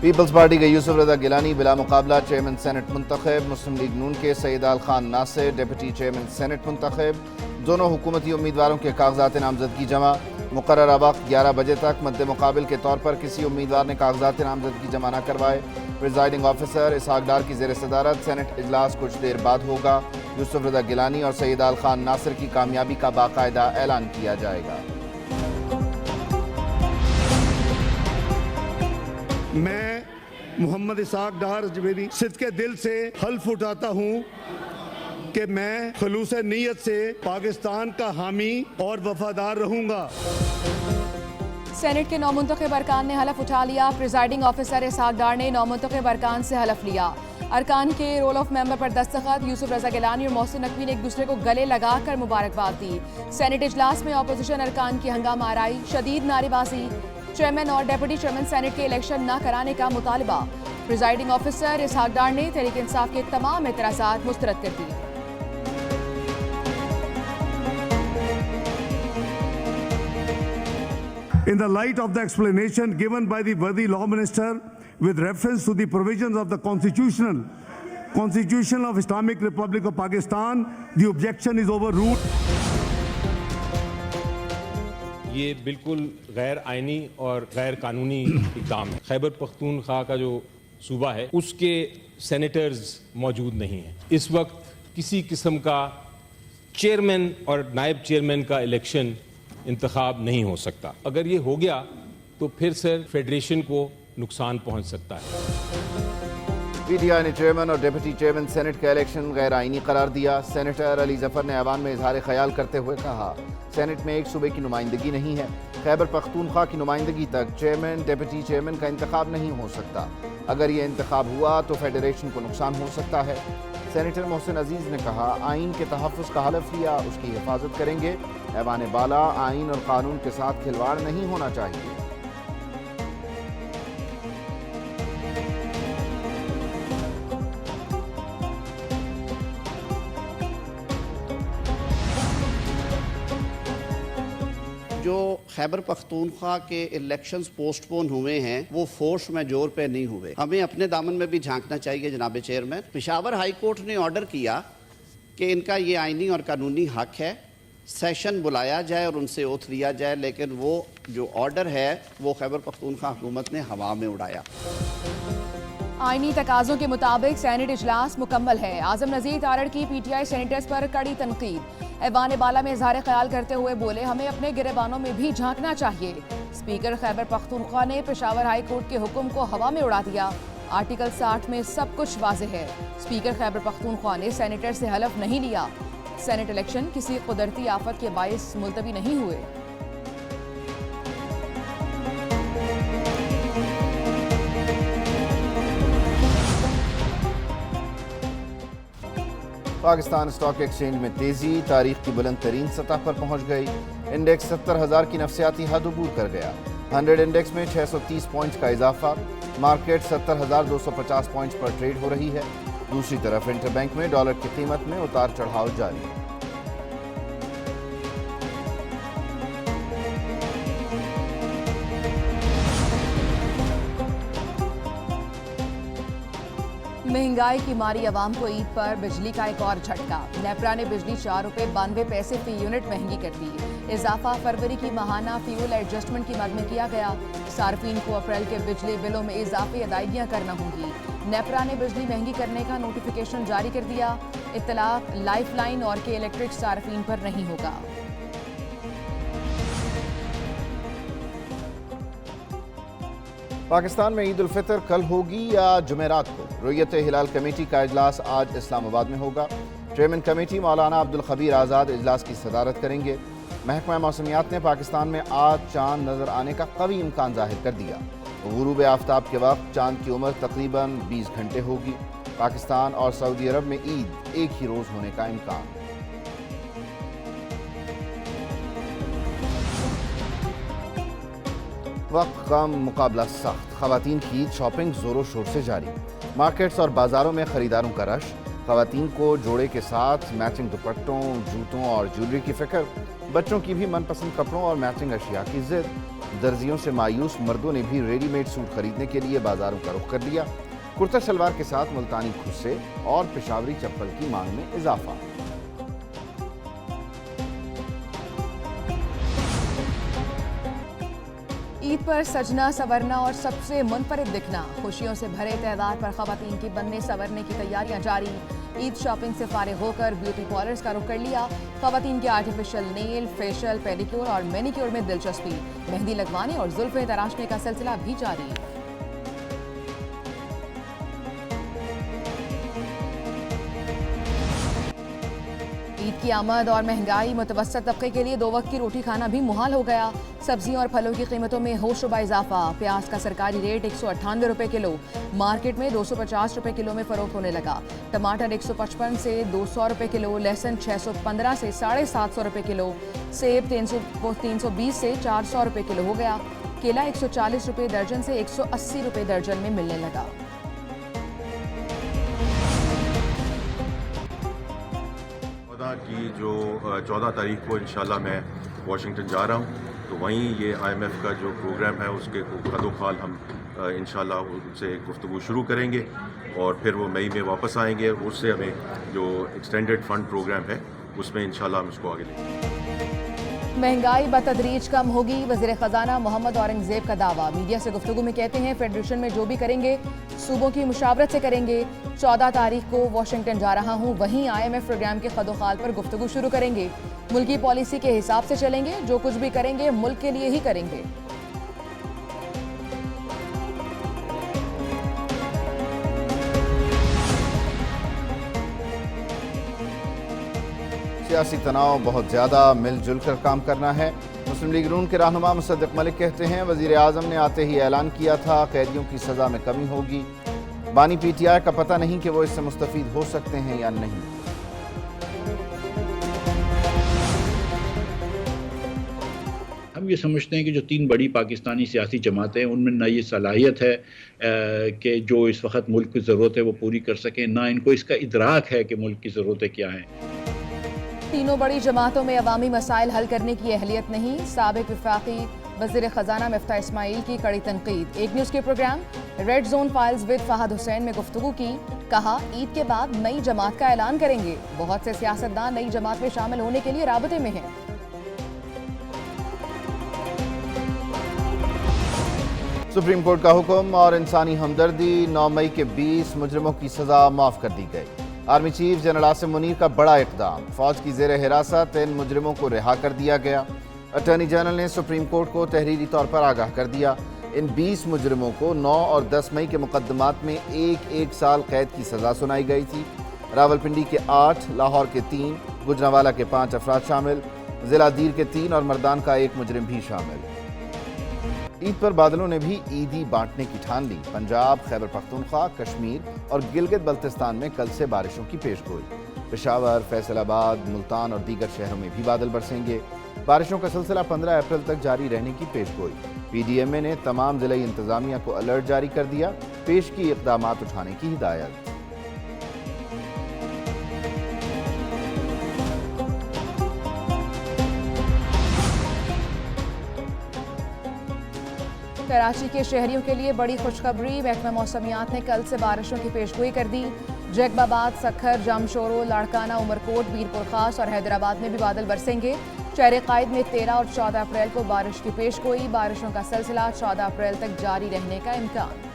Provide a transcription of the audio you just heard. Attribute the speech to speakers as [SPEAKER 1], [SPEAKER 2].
[SPEAKER 1] Peoples party کے یوسف رضا گیلانی بلا مقابلہ چیئرمین سینٹ منتخب، مسلم لیگ نون کے سید آل خان ناصر ڈپٹی چیئرمین سینٹ منتخب، دونوں حکومتی امیدواروں کے کاغذات نامزدگی جمع، مقررہ وقت 11 بجے تک مد مقابل کے طور پر کسی امیدوار نے کاغذات نامزدگی جمع نہ کروائے۔ پریزائڈنگ آفیسر اسحاق ڈار کی زیر صدارت سینٹ اجلاس کچھ دیر بعد ہوگا۔ یوسف رضا گیلانی اور سید آل خان ناصر کی کامیابی کا باقاعدہ اعلان کیا جائے گا۔
[SPEAKER 2] میں محمد اسحاق ڈار جویری صدق کے دل سے حلف اٹھاتا ہوں کہ میں خلوص نیت سے پاکستان کا حامی اور وفادار رہوں گا۔
[SPEAKER 3] سینٹ کے نومنتخب ارکان نے حلف اٹھا لیا۔ پریزائڈنگ آفیسر اسحاق ڈار نے نومنتخب ارکان سے حلف لیا۔ ارکان کے رول آف ممبر پر دستخط۔ یوسف رضا گیلانی اور محسن نقوی نے ایک دوسرے کو گلے لگا کر مبارکباد دی۔ سینٹ اجلاس میں اپوزیشن ارکان کی ہنگامہ آرائی، شدید نعرے بازی، چیئرمین اور ڈپٹی چیئرمین سینٹ کے الیکشن نہ کرانے کا مطالبہ۔ پریزائڈنگ آفیسر اسحاق ڈار نے تحریک انصاف کے تمام اعتراضات مسترد کر دیے۔
[SPEAKER 2] In the light of the explanation given by the worthy Law Minister with reference to the provisions of the Constitution of Islamic Republic of Pakistan, the objection is overruled.
[SPEAKER 4] یہ بالکل غیر آئینی اور غیر قانونی اقدام ہے۔ خیبر پختونخوا کا جو صوبہ ہے اس کے سینیٹرز موجود نہیں ہیں۔ اس وقت کسی قسم کا چیئرمین اور نائب چیئرمین کا الیکشن انتخاب نہیں ہو سکتا۔ اگر یہ ہو گیا تو پھر سے فیڈریشن کو نقصان پہنچ سکتا ہے۔
[SPEAKER 1] پی ٹی آئی نے چیئرمین اور ڈپٹی چیئرمین سینٹ کا الیکشن غیر آئینی قرار دیا۔ سینیٹر علی ظفر نے ایوان میں اظہار خیال کرتے ہوئے کہا، سینٹ میں ایک صوبے کی نمائندگی نہیں ہے۔ خیبر پختونخوا کی نمائندگی تک چیئرمین ڈپٹی چیئرمین کا انتخاب نہیں ہو سکتا۔ اگر یہ انتخاب ہوا تو فیڈریشن کو نقصان ہو سکتا ہے۔ سینیٹر محسن عزیز نے کہا، آئین کے تحفظ کا حلف لیا، اس کی حفاظت کریں گے۔ ایوان بالا آئین اور قانون کے ساتھ کھلواڑ نہیں ہونا چاہیے۔
[SPEAKER 5] جو خیبر پختونخوا کے الیکشنز پوسٹ پون ہوئے ہیں وہ فورس میجور پہ نہیں ہوئے۔ ہمیں اپنے دامن میں بھی جھانکنا چاہیے جناب چیئرمین۔ پشاور ہائی کورٹ نے آرڈر کیا کہ ان کا یہ آئینی اور قانونی حق ہے، سیشن بلایا جائے اور ان سے اوتھ لیا جائے، لیکن وہ جو آرڈر ہے وہ خیبر پختونخوا حکومت نے ہوا میں اڑایا۔
[SPEAKER 3] آئینی تقاضوں کے مطابق سینٹ اجلاس مکمل ہے۔ اعظم نذیر تارڑ کی پی ٹی آئی سینیٹرز پر کڑی تنقید۔ ایوان بالا میں اظہار خیال کرتے ہوئے بولے، ہمیں اپنے گریبانوں میں بھی جھانکنا چاہیے۔ اسپیکر خیبر پختونخوا نے پشاور ہائی کورٹ کے حکم کو ہوا میں اڑا دیا۔ آرٹیکل 60 میں سب کچھ واضح ہے۔ اسپیکر خیبر پختونخوا نے سینیٹر سے حلف نہیں لیا۔ سینٹ الیکشن کسی قدرتی آفت کے باعث ملتوی نہیں ہوئے۔
[SPEAKER 1] پاکستان اسٹاک ایکسچینج میں تیزی، تاریخ کی بلند ترین سطح پر پہنچ گئی۔ انڈیکس 70,000 کی نفسیاتی حد عبور کر گیا۔ 100 انڈیکس میں 630 پوائنٹس کا اضافہ۔ مارکیٹ 70,250 پوائنٹس پر ٹریڈ ہو رہی ہے۔ دوسری طرف انٹر بینک میں ڈالر کی قیمت میں اتار چڑھاؤ جاری ہے۔
[SPEAKER 3] مہنگائی کی ماری عوام کو عید پر بجلی کا ایک اور جھٹکا۔ نیپرا نے بجلی 4 روپے 92 پیسے فی یونٹ مہنگی کر دی۔ اضافہ فروری کی ماہانہ فیول ایڈجسٹمنٹ کی مد میں کیا گیا۔ صارفین کو اپریل کے بجلی بلوں میں اضافی ادائیگیاں کرنا ہوں گی۔ نیپرا نے بجلی مہنگی کرنے کا نوٹیفیکیشن جاری کر دیا۔ اطلاق لائف لائن اور کے الیکٹرک صارفین پر نہیں ہوگا۔
[SPEAKER 1] پاکستان میں عید الفطر کل ہوگی یا جمعرات کو؟ رؤیت ہلال کمیٹی کا اجلاس آج اسلام آباد میں ہوگا۔ چیئرمین کمیٹی مولانا عبدالخبیر آزاد اجلاس کی صدارت کریں گے۔ محکمہ موسمیات نے پاکستان میں آج چاند نظر آنے کا قوی امکان ظاہر کر دیا۔ غروب آفتاب کے وقت چاند کی عمر تقریباً 20 گھنٹے ہوگی۔ پاکستان اور سعودی عرب میں عید ایک ہی روز ہونے کا امکان۔ وقت کم، مقابلہ سخت۔ خواتین کی عید شاپنگ زور و شور سے جاری۔ مارکیٹس اور بازاروں میں خریداروں کا رش۔ خواتین کو جوڑے کے ساتھ میچنگ دوپٹوں، جوتوں اور جیولری کی فکر۔ بچوں کی بھی من پسند کپڑوں اور میچنگ اشیاء کی ضد۔ درزیوں سے مایوس مردوں نے بھی ریڈی میڈ سوٹ خریدنے کے لیے بازاروں کا رخ کر لیا۔ کرتا شلوار کے ساتھ ملتانی کھسے اور پشاوری چپل کی مانگ میں اضافہ۔
[SPEAKER 3] عید پر سجنا سورنا اور سب سے منفرد دکھنا، خوشیوں سے بھرے تہوار پر خواتین کی بننے سورنے کی تیاریاں جاری۔ عید شاپنگ سے فارغ ہو کر بیوٹی پارلرز کا رخ کر لیا۔ خواتین کے آرٹیفیشل نیل، فیشل، پیڈیکیور اور مینیکیور میں دلچسپی، مہندی لگوانے اور زلفیں تراشنے کا سلسلہ بھی جاری۔ عید کی آمد اور مہنگائی، متوسط طبقے کے لیے 2 وقت کی روٹی کھانا بھی محال ہو گیا۔ سبزیوں اور پھلوں کی قیمتوں میں ہو شبہ اضافہ، پیاز کا سرکاری ریٹ 198 روپے کلو، مارکیٹ میں 250 روپے کلو میں فروخت ہونے لگا۔ ٹماٹر 155 سے 200 روپے کلو، لہسن 615 سے 750 روپے کلو، سیب 320 سے 400 روپے کلو ہو گیا۔ کیلا 140 روپے درجن سے 180 روپے درجن میں ملنے لگا۔
[SPEAKER 6] کی جو 14 تاریخ کو انشاءاللہ میں واشنگٹن جا رہا ہوں، تو وہیں یہ IMF کا جو پروگرام ہے اس کے خد و خال ہم انشاءاللہ ان سے گفتگو شروع کریں گے، اور پھر وہ مئی میں واپس آئیں گے۔ اس سے ہمیں جو ایکسٹینڈڈ فنڈ پروگرام ہے اس میں انشاءاللہ ہم اس کو آگے لیں گے۔
[SPEAKER 3] مہنگائی بتدریج کم ہوگی، وزیر خزانہ محمد اورنگزیب کا دعویٰ۔ میڈیا سے گفتگو میں کہتے ہیں فیڈریشن میں جو بھی کریں گے صوبوں کی مشاورت سے کریں گے۔ 14 تاریخ کو واشنگٹن جا رہا ہوں، وہیں IMF پروگرام کے خد و خال پر گفتگو شروع کریں گے۔ ملکی پالیسی کے حساب سے چلیں گے، جو کچھ بھی کریں گے ملک کے لیے ہی کریں گے۔
[SPEAKER 1] سیاسی تناؤ بہت زیادہ، مل جل کر کام کرنا ہے۔ مسلم لیگ نون کے رہنما مصدق ملک کہتے ہیں وزیر اعظم نے آتے ہی اعلان کیا تھا قیدیوں کی سزا میں کمی ہوگی۔ بانی PTI کا پتہ نہیں کہ وہ اس سے مستفید ہو سکتے ہیں یا نہیں۔
[SPEAKER 7] ہم یہ سمجھتے ہیں کہ جو 3 بڑی پاکستانی سیاسی جماعتیں ہیں ان میں نہ یہ صلاحیت ہے کہ جو اس وقت ملک کی ضرورت ہے وہ پوری کر سکیں، نہ ان کو اس کا ادراک ہے کہ ملک کی ضرورتیں کیا ہیں۔
[SPEAKER 3] تینوں بڑی جماعتوں میں عوامی مسائل حل کرنے کی اہلیت نہیں، سابق وفاقی وزیر خزانہ مفتاح اسماعیل کی کڑی تنقید۔ ایک نیوز کے programme Red Zone Files with Fahad Hussain میں گفتگو کی، کہا عید کے بعد نئی جماعت کا اعلان کریں گے، بہت سے سیاستدان نئی جماعت میں شامل ہونے کے لیے رابطے میں ہیں۔
[SPEAKER 1] سپریم کورٹ کا حکم اور انسانی ہمدردی، 9 مئی کے 20 مجرموں کی سزا معاف کر دی گئی۔ Army chief general Asim Munir کا بڑا اقدام، فوج کی زیر حراست ان مجرموں کو رہا کر دیا گیا۔ اٹارنی جنرل نے سپریم کورٹ کو تحریری طور پر آگاہ کر دیا، ان 20 مجرموں کو 9 اور 10 مئی کے مقدمات میں 1 سال قید کی سزا سنائی گئی تھی۔ راولپنڈی کے 8، لاہور کے 3، گجرانوالہ کے 5 افراد شامل، ضلع دیر کے 3 اور مردان کا 1 مجرم بھی شامل۔ عید پر بادلوں نے بھی عیدی بانٹنے کی ٹھان لی۔ پنجاب، خیبر پختونخوا، کشمیر اور گلگت بلتستان میں کل سے بارشوں کی پیش گوئی۔ پشاور، فیصل آباد، ملتان اور دیگر شہروں میں بھی بادل برسیں گے۔ بارشوں کا سلسلہ 15 اپریل تک جاری رہنے کی پیش گوئی۔ PDMA نے تمام ضلعی انتظامیہ کو الرٹ جاری کر دیا، پیش کی اقدامات اٹھانے کی ہدایت۔
[SPEAKER 3] کراچی کے شہریوں کے لیے بڑی خوشخبری، محکمہ موسمیات نے کل سے بارشوں کی پیشگوئی کر دی۔ جیکب آباد، سکھر، جامشورو، لاڑکانہ، عمرکوٹ، میرپور خاص اور حیدرآباد میں بھی بادل برسیں گے۔ شہر قائد میں 13 اور 14 اپریل کو بارش کی پیشگوئی، بارشوں کا سلسلہ 14 اپریل تک جاری رہنے کا امکان۔